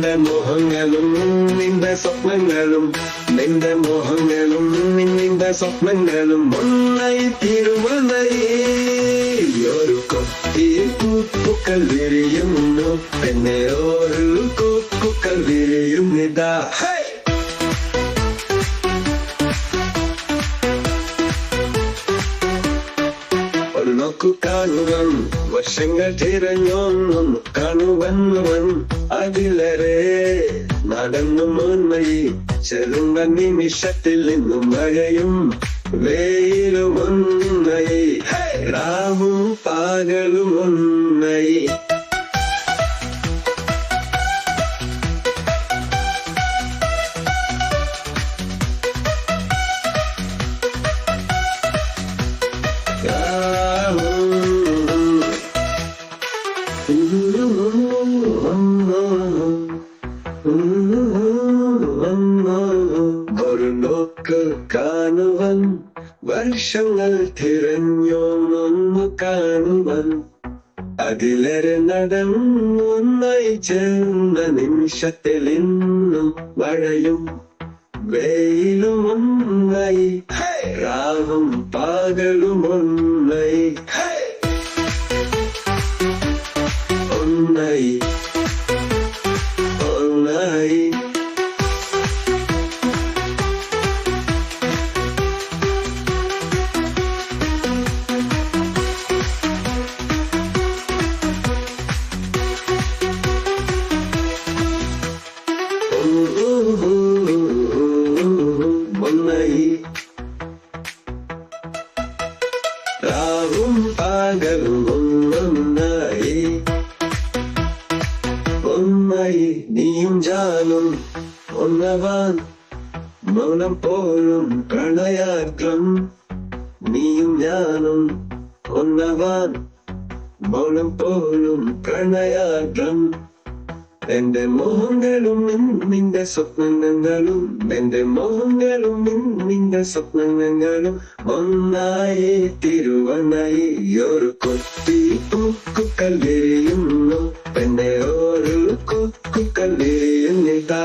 നിന്റെ മോഹങ്ങളും നിന്റെ സ്വപ്നങ്ങളും നിന്റെ മോഹങ്ങളും നിന്റെ സ്വപ്നങ്ങളും ഒന്നായി തീരുവനായി ഒരു കൊത്തിയിൽ പൂക്കൾ വിരിയുന്നു പിന്നെ ഒരു പൂക്കൾ വിരിയുന്നിതാ നോക്കു കാണുവൻ വർഷങ്ങൾ തിരഞ്ഞൊന്നു കാണുവന്നുവൻ അതിലേറെ നടന്നു മുന്നയി ചെറുന്ന നിമിഷത്തിൽ നിന്നും മഴയും വെയിലും ഒന്നായി രാവും പകലും ഒന്നായി ഒരു നോക്ക് കാണുവൻ വർഷങ്ങൾ തിരഞ്ഞൊന്നു കാണുവൻ അതിലേറെ നടന്നൊന്നായി ചേർന്ന നിമിഷത്തിൽ ഇന്നും മഴയും വെയിലും ഒന്നായി രാവും പകലും ഒന്നായി ഒന്നായി ഒന്നായി ഒന്നായി രാവും പകലും ഒന്നായി ഒന്നായി നീയും ജാനും ഒന്നവാൻ മൗനം പോലും പ്രണയാർദ്രം നീയും ഞാനും ഒന്നവാൻ മൗനം പോലും പ്രണയാർദ്രം എന്റെ മോഹങ്ങളും നിന്റെ സ്വപ്നങ്ങളും എന്റെ മോഹങ്ങളും നിന്റെ സ്വപ്നങ്ങളും ഒന്നായി തിരുവനായി ഒരു കൊത്തി പൂക്കൾ വിരിയുന്നു പിന്നെ ഒരു പൂക്കൾ വിരിയുന്നിതാ